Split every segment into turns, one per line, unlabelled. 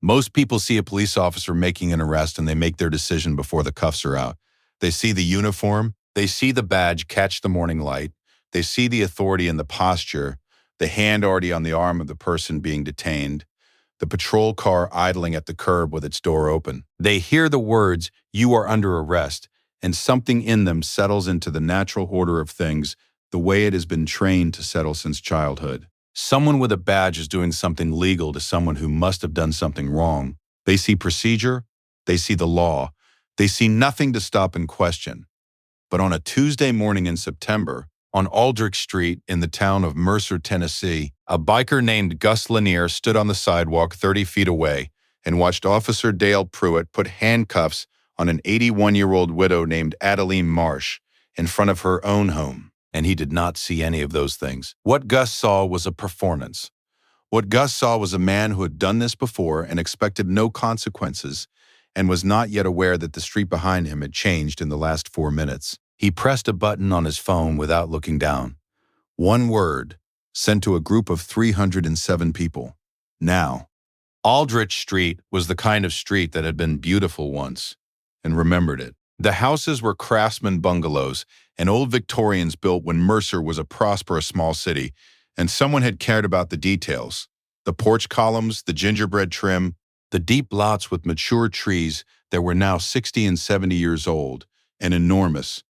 Most people see a police officer making an arrest and they make their decision before the cuffs are out. They see the uniform, they see the badge catch the morning light, they see the authority in the posture, the hand already on the arm of the person being detained, the patrol car idling at the curb with its door open. They hear the words, "You are under arrest," and something in them settles into the natural order of things, the way it has been trained to settle since childhood. Someone with a badge is doing something legal to someone who must have done something wrong. They see procedure, they see the law, they see nothing to stop and question. But on a Tuesday morning in September, on Aldrich Street in the town of Mercer, Tennessee, a biker named Gus Lanier stood on the sidewalk 30 feet away and watched Officer Dale Pruitt put handcuffs on an 81-year-old widow named Adeline Marsh in front of her own home. And he did not see any of those things. What Gus saw was a performance. What Gus saw was a man who had done this before and expected no consequences and was not yet aware that the street behind him had changed in the last 4 minutes. He pressed a button on his phone without looking down. One word, sent to a group of 307 people. Now. Aldrich Street was the kind of street that had been beautiful once, and remembered it. The houses were craftsman bungalows and old Victorians built when Mercer was a prosperous small city, and someone had cared about the details. The porch columns, the gingerbread trim, the deep lots with mature trees that were now 60 and 70 years old, and enormous.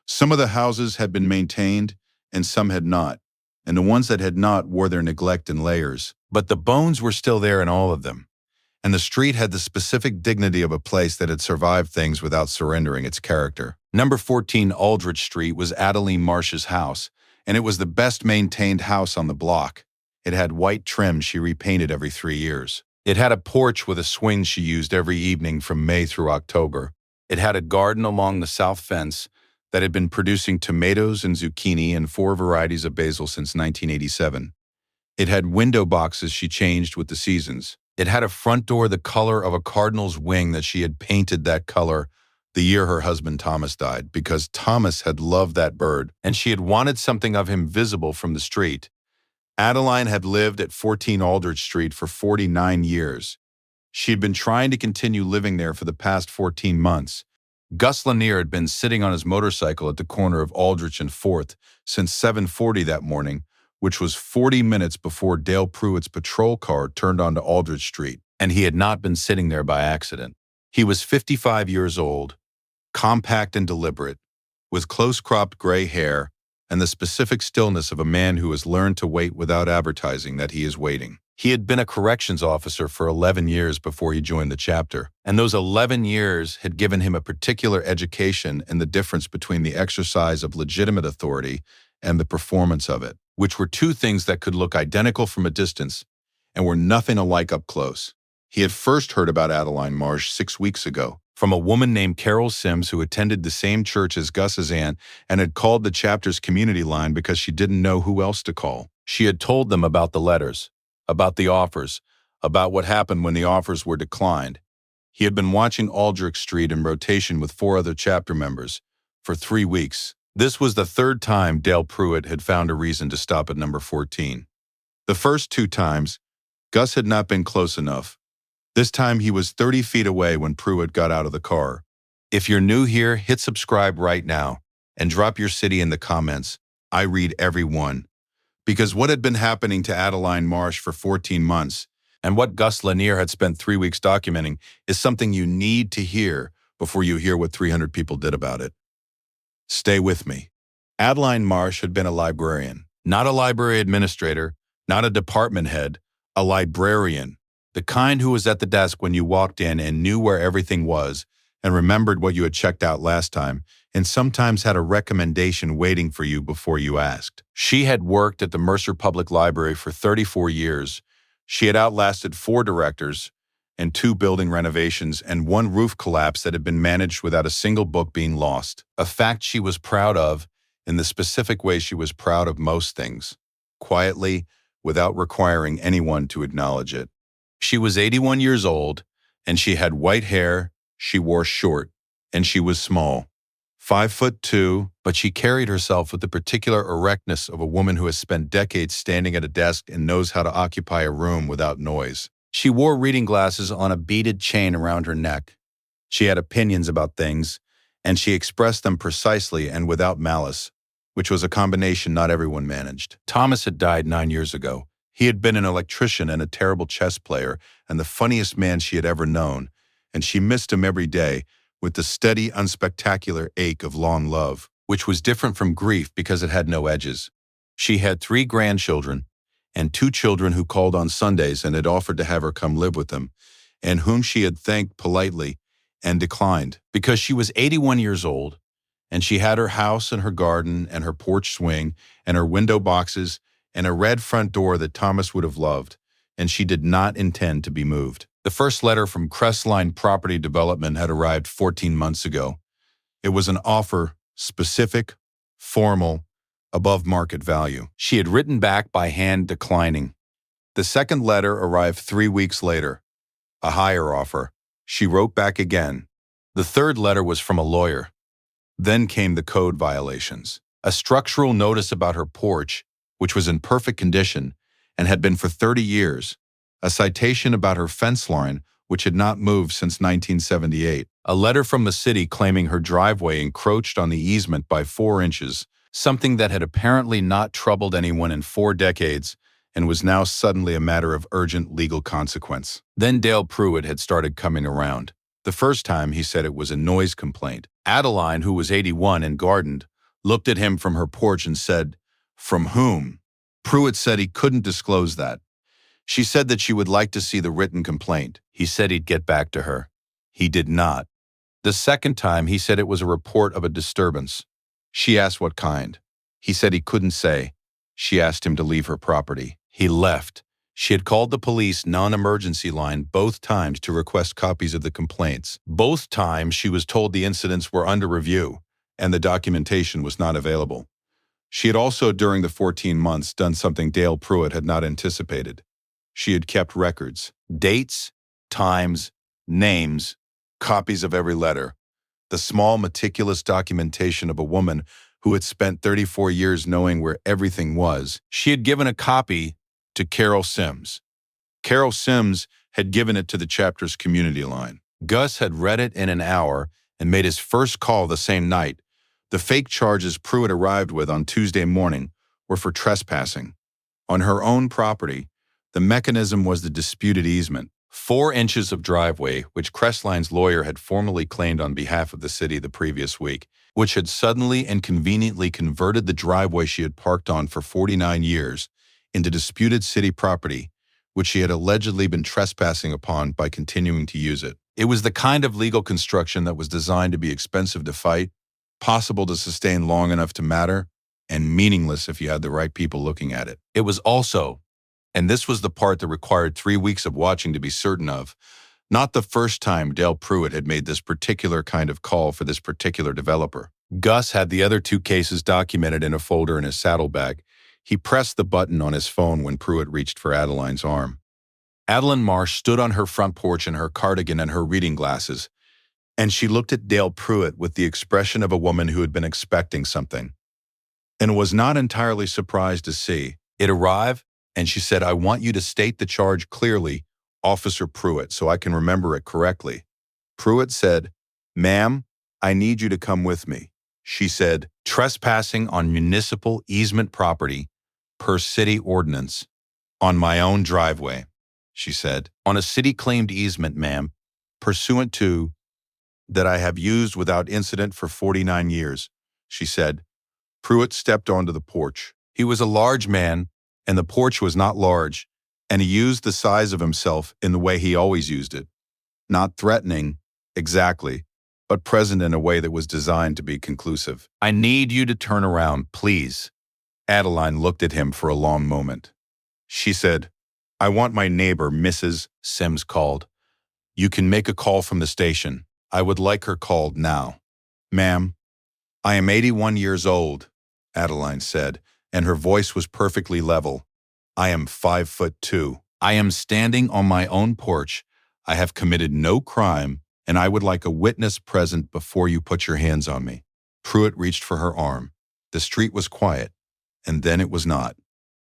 Some of the houses had been maintained, and some had not, and the ones that had not wore their neglect in layers. But the bones were still there in all of them, and the street had the specific dignity of a place that had survived things without surrendering its character. Number 14 Aldrich Street was Adeline Marsh's house, and it was the best-maintained house on the block. It had white trim she repainted every 3 years. It had a porch with a swing she used every evening from May through October. It had a garden along the south fence that had been producing tomatoes and zucchini and 4 varieties of basil since 1987. It had window boxes she changed with the seasons. It had a front door the color of a cardinal's wing that she had painted that color the year her husband Thomas died, because Thomas had loved that bird and she had wanted something of him visible from the street. Adeline had lived at 14 Aldrich Street for 49 years. She had been trying to continue living there for the past 14 months. Gus Lanier had been sitting on his motorcycle at the corner of Aldrich and 4th since 7:40 that morning, which was 40 minutes before Dale Pruitt's patrol car turned onto Aldrich Street, and he had not been sitting there by accident. He was 55 years old, compact and deliberate, with close-cropped gray hair and the specific stillness of a man who has learned to wait without advertising that he is waiting. He had been a corrections officer for 11 years before he joined the chapter, and those 11 years had given him a particular education in the difference between the exercise of legitimate authority and the performance of it, which were two things that could look identical from a distance and were nothing alike up close. He had first heard about Adeline Marsh 6 weeks ago from a woman named Carol Sims who attended the same church as Gus's aunt and had called the chapter's community line because she didn't know who else to call. She had told them about the letters, about the offers, about what happened when the offers were declined. He had been watching Aldrich Street in rotation with 4 other chapter members for 3 weeks. This was the 3rd time Dale Pruitt had found a reason to stop at number 14. The first 2 times, Gus had not been close enough. This time he was 30 feet away when Pruitt got out of the car. If you're new here, hit subscribe right now and drop your city in the comments. I read every one. Because what had been happening to Adeline Marsh for 14 months and what Gus Lanier had spent 3 weeks documenting is something you need to hear before you hear what 300 people did about it. Stay with me. Adeline Marsh had been a librarian, not a library administrator, not a department head, a librarian, the kind who was at the desk when you walked in and knew where everything was and remembered what you had checked out last time, and sometimes had a recommendation waiting for you before you asked. She had worked at the Mercer Public Library for 34 years. She had outlasted 4 directors and 2 building renovations and 1 roof collapse that had been managed without a single book being lost, a fact she was proud of in the specific way she was proud of most things, quietly, without requiring anyone to acknowledge it. She was 81 years old, and she had white hair, she wore short, and she was small. 5'2", but she carried herself with the particular erectness of a woman who has spent decades standing at a desk and knows how to occupy a room without noise. She wore reading glasses on a beaded chain around her neck. She had opinions about things, and she expressed them precisely and without malice, which was a combination not everyone managed. Thomas had died 9 years ago. He had been an electrician and a terrible chess player and the funniest man she had ever known, and she missed him every day with the steady, unspectacular ache of long love, which was different from grief because it had no edges. She had 3 grandchildren and 2 children who called on Sundays and had offered to have her come live with them, and whom she had thanked politely and declined because she was 81 years old, and she had her house and her garden and her porch swing and her window boxes and a red front door that Thomas would have loved, and she did not intend to be moved. The first letter from Crestline Property Development had arrived 14 months ago. It was an offer, specific, formal, above market value. She had written back by hand declining. The second letter arrived 3 weeks later, a higher offer. She wrote back again. The third letter was from a lawyer. Then came the code violations. A structural notice about her porch, which was in perfect condition and had been for 30 years. A citation about her fence line, which had not moved since 1978. A letter from the city claiming her driveway encroached on the easement by 4 inches, something that had apparently not troubled anyone in 4 decades and was now suddenly a matter of urgent legal consequence. Then Dale Pruitt had started coming around. The first time he said it was a noise complaint. Adeline, who was 81 and gardened, looked at him from her porch and said, "From whom?" Pruitt said he couldn't disclose that. She said that she would like to see the written complaint. He said he'd get back to her. He did not. The second time he said it was a report of a disturbance. She asked what kind. He said he couldn't say. She asked him to leave her property. He left. She had called the police non-emergency line both times to request copies of the complaints. Both times she was told the incidents were under review and the documentation was not available. She had also, during the 14 months, done something Dale Pruitt had not anticipated. She had kept records, dates, times, names, copies of every letter, the small, meticulous documentation of a woman who had spent 34 years knowing where everything was. She had given a copy to Carol Sims. Carol Sims had given it to the chapter's community line. Gus had read it in an hour and made his first call the same night. The fake charges Pruitt arrived with on Tuesday morning were for trespassing. On her own property, the mechanism was the disputed easement, 4 inches of driveway, which Crestline's lawyer had formally claimed on behalf of the city the previous week, which had suddenly and conveniently converted the driveway she had parked on for 49 years into disputed city property, which she had allegedly been trespassing upon by continuing to use it. It was the kind of legal construction that was designed to be expensive to fight, possible to sustain long enough to matter, and meaningless if you had the right people looking at it. It was also, and this was the part that required 3 weeks of watching to be certain of, not the first time Dale Pruitt had made this particular kind of call for this particular developer. Gus had the other 2 cases documented in a folder in his saddlebag. He pressed the button on his phone when Pruitt reached for Adeline's arm. Adeline Marsh stood on her front porch in her cardigan and her reading glasses, and she looked at Dale Pruitt with the expression of a woman who had been expecting something, and was not entirely surprised to see it arrive, and she said, "I want you to state the charge clearly, Officer Pruitt, so I can remember it correctly." Pruitt said, "Ma'am, I need you to come with me." She said, "Trespassing on municipal easement property per city ordinance on my own driveway," she said. "On a city-claimed easement, ma'am, pursuant to that I have used without incident for 49 years, she said. Pruitt stepped onto the porch. He was a large man, and the porch was not large, and he used the size of himself in the way he always used it. Not threatening, exactly, but present in a way that was designed to be conclusive. "I need you to turn around, please." Adeline looked at him for a long moment. She said, "I want my neighbor, Mrs. Sims called. You can make a call from the station. I would like her called now." "Ma'am, I am 81 years old," Adeline said, and her voice was perfectly level. "I am 5'2". "I am standing on my own porch. I have committed no crime, and I would like a witness present before you put your hands on me." Pruitt reached for her arm. The street was quiet, and then it was not.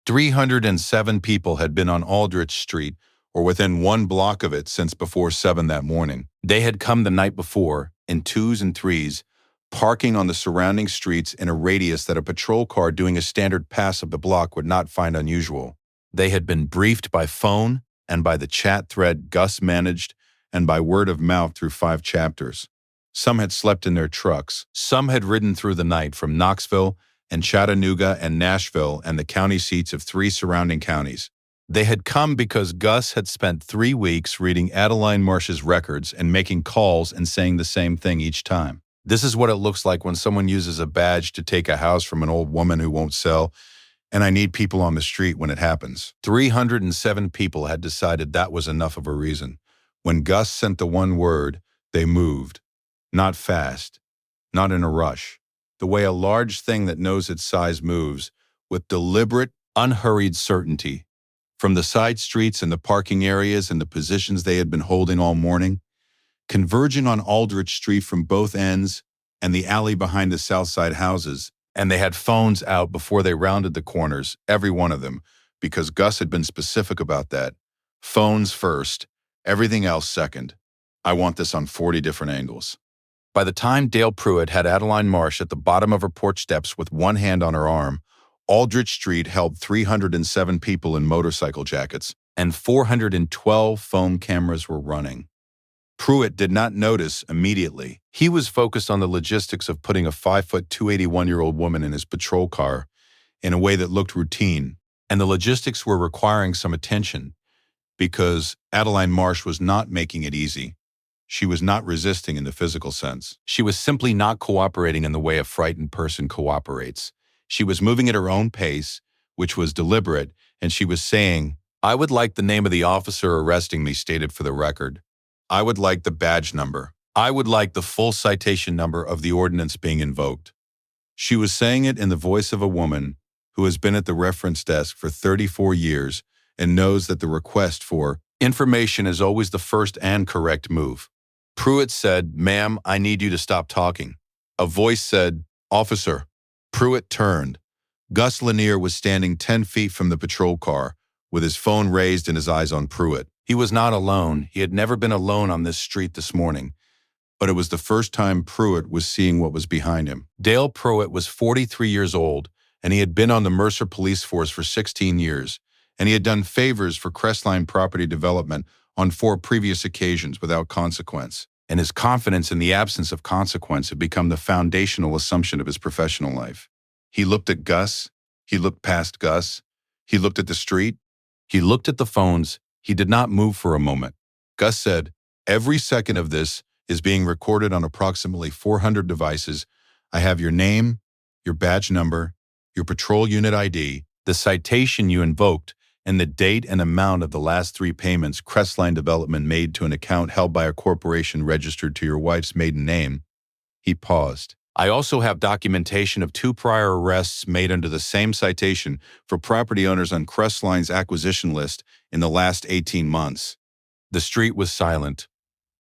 307 people had been on Aldrich Street or within 1 block of it since before 7 that morning. They had come the night before, in twos and threes, parking on the surrounding streets in a radius that a patrol car doing a standard pass of the block would not find unusual. They had been briefed by phone and by the chat thread Gus managed and by word of mouth through 5 chapters. Some had slept in their trucks. Some had ridden through the night from Knoxville and Chattanooga and Nashville and the county seats of 3 surrounding counties. They had come because Gus had spent 3 weeks reading Adeline Marsh's records and making calls and saying the same thing each time. This is what it looks like when someone uses a badge to take a house from an old woman who won't sell, and I need people on the street when it happens. 307 people had decided that was enough of a reason. When Gus sent the one word, they moved. Not fast, not in a rush. The way a large thing that knows its size moves, with deliberate, unhurried certainty. From the side streets and the parking areas and the positions they had been holding all morning, converging on Aldrich Street from both ends and the alley behind the Southside houses, and they had phones out before they rounded the corners, every one of them, because Gus had been specific about that. Phones first, everything else second. I want this on 40 different angles. By the time Dale Pruitt had Adeline Marsh at the bottom of her porch steps with one hand on her arm, Aldrich Street held 307 people in motorcycle jackets, and 412 phone cameras were running. Pruitt did not notice immediately. He was focused on the logistics of putting a 5'2", 281-year-old woman in his patrol car in a way that looked routine, and the logistics were requiring some attention because Adeline Marsh was not making it easy. She was not resisting in the physical sense. She was simply not cooperating in the way a frightened person cooperates. She was moving at her own pace, which was deliberate, and she was saying, "I would like the name of the officer arresting me stated for the record. I would like the badge number. I would like the full citation number of the ordinance being invoked." She was saying it in the voice of a woman who has been at the reference desk for 34 years and knows that the request for information is always the first and correct move. Pruitt said, "Ma'am, I need you to stop talking." A voice said, "Officer." Pruitt turned. Gus Lanier was standing 10 feet from the patrol car, with his phone raised and his eyes on Pruitt. He was not alone. He had never been alone on this street this morning, but it was the first time Pruitt was seeing what was behind him. Dale Pruitt was 43 years old, and he had been on the Mercer Police Force for 16 years, and he had done favors for Crestline Property Development on 4 previous occasions without consequence, and his confidence in the absence of consequence had become the foundational assumption of his professional life. He looked at Gus. He looked past Gus. He looked at the street. He looked at the phones. He did not move for a moment. Gus said, "Every second of this is being recorded on approximately 400 devices. I have your name, your badge number, your patrol unit ID, the citation you invoked, and the date and amount of the last 3 payments Crestline Development made to an account held by a corporation registered to your wife's maiden name." He paused. "I also have documentation of 2 prior arrests made under the same citation for property owners on Crestline's acquisition list in the last 18 months. The street was silent.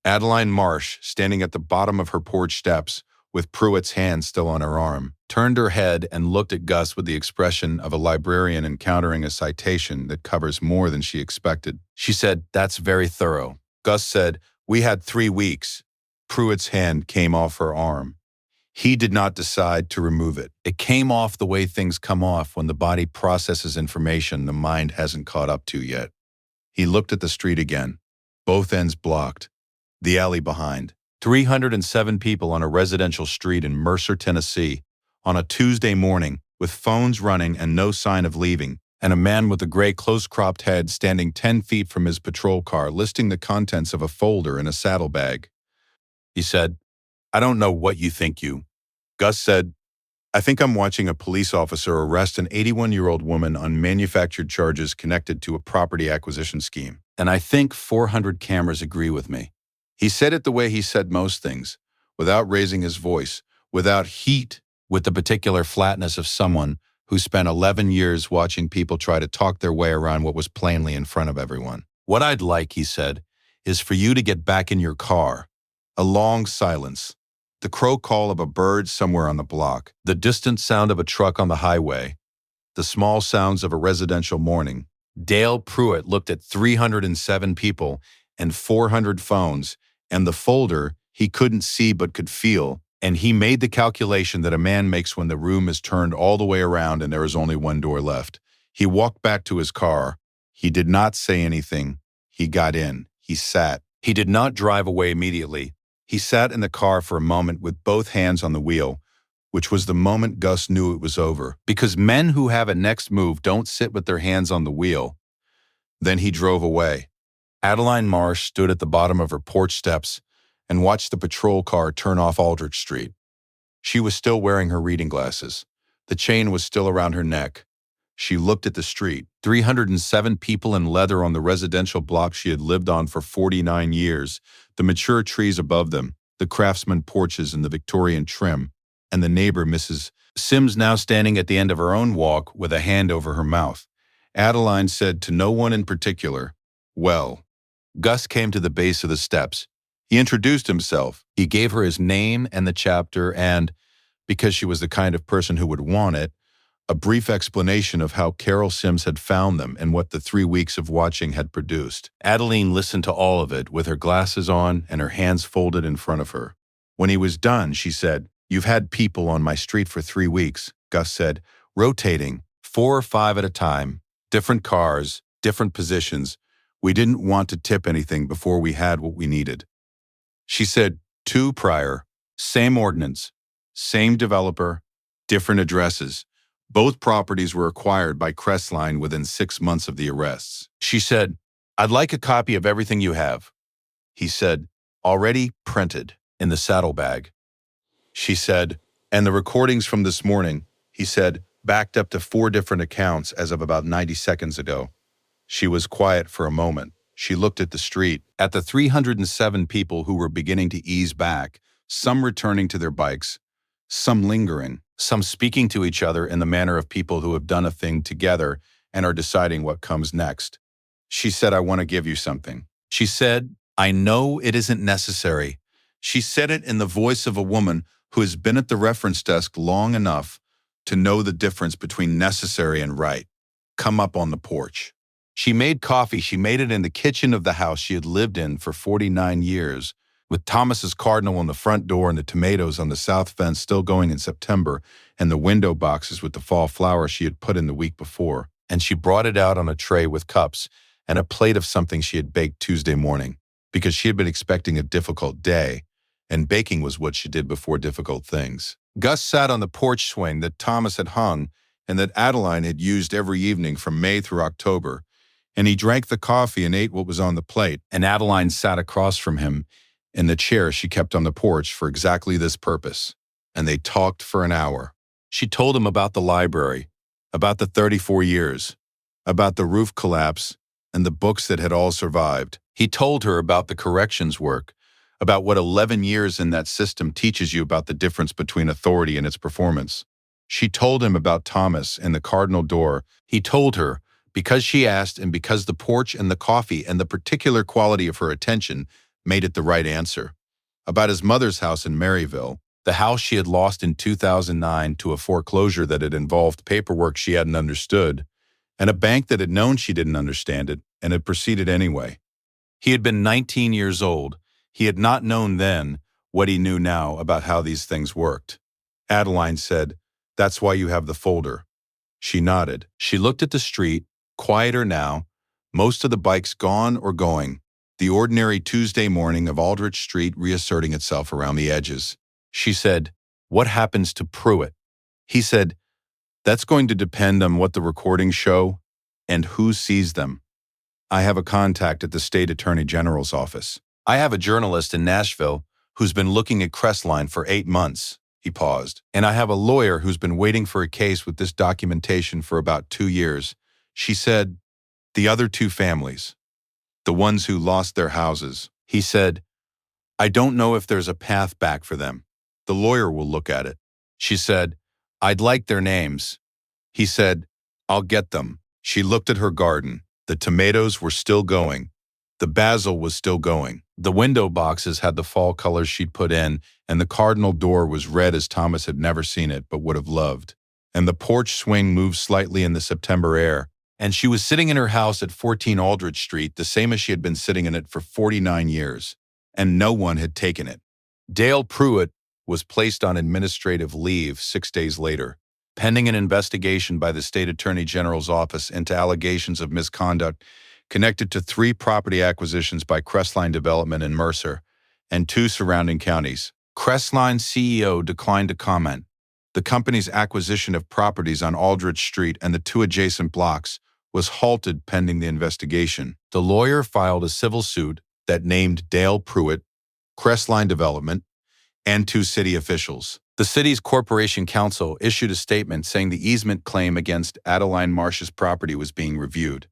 Adeline Marsh, standing at the bottom of her porch steps, with Pruitt's hand still on her arm, turned her head and looked at Gus with the expression of a librarian encountering a citation that covers more than she expected. She said, "That's very thorough." Gus said, "We had 3 weeks." Pruitt's hand came off her arm. He did not decide to remove it. It came off the way things come off when the body processes information the mind hasn't caught up to yet. He looked at the street again, both ends blocked, the alley behind. 307 people on a residential street in Mercer, Tennessee, on a Tuesday morning, with phones running and no sign of leaving, and a man with a gray close-cropped head standing 10 feet from his patrol car listing the contents of a folder in a saddlebag. He said, "I don't know what you think you." Gus said, "I think I'm watching a police officer arrest an 81-year-old woman on manufactured charges connected to a property acquisition scheme. And I think 400 cameras agree with me." He said it the way he said most things, without raising his voice, without heat, with the particular flatness of someone who spent 11 years watching people try to talk their way around what was plainly in front of everyone. "What I'd like," he said, "is for you to get back in your car." A long silence. The crow call of a bird somewhere on the block, the distant sound of a truck on the highway, the small sounds of a residential morning, Dale Pruitt looked at 307 people and 400 phones, and the folder he couldn't see but could feel, and he made the calculation that a man makes when the room is turned all the way around and there is only one door left. He walked back to his car. He did not say anything. He got in. He sat. He did not drive away immediately. He sat in the car for a moment with both hands on the wheel, which was the moment Gus knew it was over, because men who have a next move don't sit with their hands on the wheel. Then he drove away. Adeline Marsh stood at the bottom of her porch steps and watched the patrol car turn off Aldrich Street. She was still wearing her reading glasses. The chain was still around her neck. She looked at the street. 307 people in leather on the residential block she had lived on for 49 years, the mature trees above them, the craftsman porches in the Victorian trim, and the neighbor, Mrs. Sims, now standing at the end of her own walk with a hand over her mouth. Adeline said to no one in particular, "Well." Gus came to the base of the steps. He introduced himself. He gave her his name and the chapter and, because she was the kind of person who would want it, a brief explanation of how Carol Sims had found them and what the 3 weeks of watching had produced. Adeline listened to all of it with her glasses on and her hands folded in front of her. When he was done, she said, "You've had people on my street for 3 weeks," Gus said, "rotating, 4 or 5 at a time, different cars, different positions. We didn't want to tip anything before we had what we needed." She said, 2 prior, same ordinance, same developer, different addresses. Both properties were acquired by Crestline within 6 months of the arrests. She said, "I'd like a copy of everything you have." He said, "Already printed in the saddlebag." She said, "And the recordings from this morning," he said, "backed up to 4 different accounts as of about 90 seconds ago." She was quiet for a moment. She looked at the street, at the 307 people who were beginning to ease back, some returning to their bikes, some lingering, some speaking to each other in the manner of people who have done a thing together and are deciding what comes next. She said, "I want to give you something." She said, "I know it isn't necessary." She said it in the voice of a woman who has been at the reference desk long enough to know the difference between necessary and right. "Come up on the porch." She made coffee. She made it in the kitchen of the house she had lived in for 49 years, with Thomas's cardinal on the front door and the tomatoes on the south fence still going in September, and the window boxes with the fall flowers she had put in the week before. And she brought it out on a tray with cups and a plate of something she had baked Tuesday morning, because she had been expecting a difficult day, and baking was what she did before difficult things. Gus sat on the porch swing that Thomas had hung and that Adeline had used every evening from May through October, and he drank the coffee and ate what was on the plate, and Adeline sat across from him in the chair she kept on the porch for exactly this purpose, and they talked for an hour. She told him about the library, about the 34 years, about the roof collapse, and the books that had all survived. He told her about the corrections work, about what 11 years in that system teaches you about the difference between authority and its performance. She told him about Thomas and the cardinal door. He told her, because she asked and because the porch and the coffee and the particular quality of her attention made it the right answer, about his mother's house in Maryville, the house she had lost in 2009 to a foreclosure that had involved paperwork she hadn't understood, and a bank that had known she didn't understand it and had proceeded anyway. He had been 19 years old. He had not known then what he knew now about how these things worked. Adeline said, "That's why you have the folder." She nodded. She looked at the street, quieter now, most of the bikes gone or going, the ordinary Tuesday morning of Aldrich Street reasserting itself around the edges. She said, "What happens to Pruitt?" He said, "That's going to depend on what the recordings show and who sees them. I have a contact at the state attorney general's office. I have a journalist in Nashville who's been looking at Crestline for 8 months." He paused. "And I have a lawyer who's been waiting for a case with this documentation for about 2 years. She said, "The other 2 families, the ones who lost their houses." He said, "I don't know if there's a path back for them. The lawyer will look at it." She said, "I'd like their names." He said, "I'll get them." She looked at her garden. The tomatoes were still going. The basil was still going. The window boxes had the fall colors she'd put in, and the cardinal door was red as Thomas had never seen it but would have loved. And the porch swing moved slightly in the September air. And she was sitting in her house at 14 Aldrich Street, the same as she had been sitting in it for 49 years, and no one had taken it. Dale Pruitt was placed on administrative leave 6 days later, pending an investigation by the State Attorney General's office into allegations of misconduct connected to 3 property acquisitions by Crestline Development in Mercer and 2 surrounding counties. Crestline's CEO declined to comment. The company's acquisition of properties on Aldrich Street and the 2 adjacent blocks was halted pending the investigation. The lawyer filed a civil suit that named Dale Pruitt, Crestline Development, and 2 city officials. The city's corporation counsel issued a statement saying the easement claim against Adeline Marsh's property was being reviewed.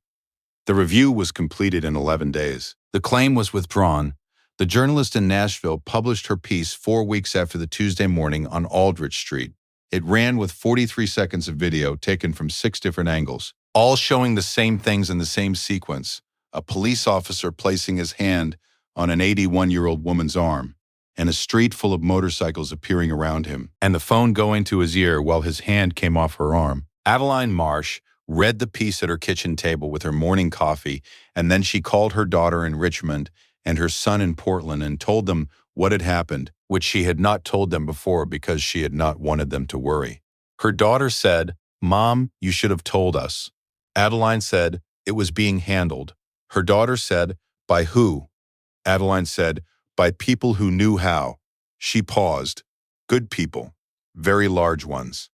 The review was completed in 11 days. The claim was withdrawn. The journalist in Nashville published her piece 4 weeks after the Tuesday morning on Aldrich Street. It ran with 43 seconds of video taken from 6 different angles, all showing the same things in the same sequence: a police officer placing his hand on an 81-year-old woman's arm, and a street full of motorcycles appearing around him, and the phone going to his ear while his hand came off her arm. Adeline Marsh read the piece at her kitchen table with her morning coffee, and then she called her daughter in Richmond and her son in Portland and told them what had happened, which she had not told them before because she had not wanted them to worry. Her daughter said, "Mom, you should have told us." Adeline said, "It was being handled." Her daughter said, "By who?" Adeline said, "By people who knew how." She paused. "Good people. Very large ones."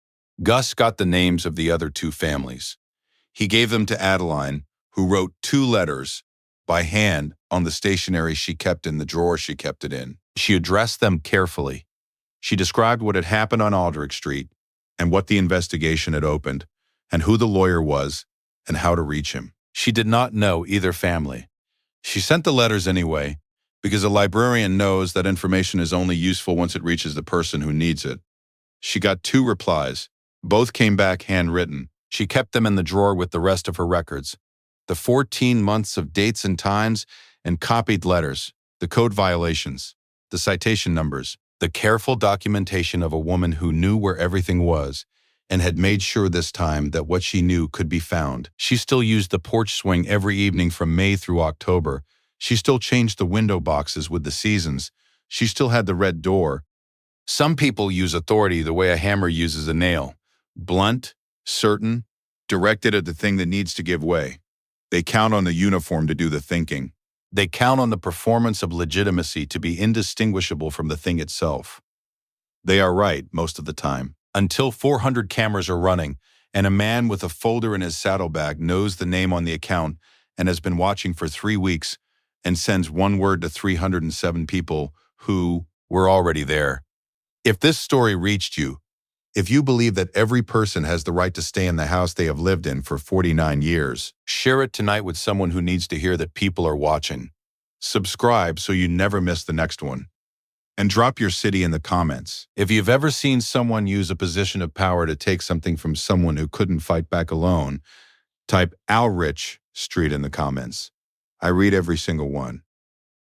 Gus got the names of the other 2 families. He gave them to Adeline, who wrote 2 letters by hand on the stationery she kept in the drawer she kept it in. She addressed them carefully. She described what had happened on Aldrich Street and what the investigation had opened and who the lawyer was and how to reach him. She did not know either family. She sent the letters anyway, because a librarian knows that information is only useful once it reaches the person who needs it. She got 2 replies. Both came back handwritten. She kept them in the drawer with the rest of her records: the 14 months of dates and times and copied letters, the code violations, the citation numbers, the careful documentation of a woman who knew where everything was and had made sure this time that what she knew could be found. She still used the porch swing every evening from May through October. She still changed the window boxes with the seasons. She still had the red door. Some people use authority the way a hammer uses a nail: blunt, certain, directed at the thing that needs to give way. They count on the uniform to do the thinking. They count on the performance of legitimacy to be indistinguishable from the thing itself. They are right most of the time, until 400 cameras are running, and a man with a folder in his saddlebag knows the name on the account and has been watching for 3 weeks and sends 1 word to 307 people who were already there. If this story reached you, if you believe that every person has the right to stay in the house they have lived in for 49 years, share it tonight with someone who needs to hear that people are watching. Subscribe so you never miss the next one. And drop your city in the comments. If you've ever seen someone use a position of power to take something from someone who couldn't fight back alone, type Aldrich Street in the comments. I read every single one.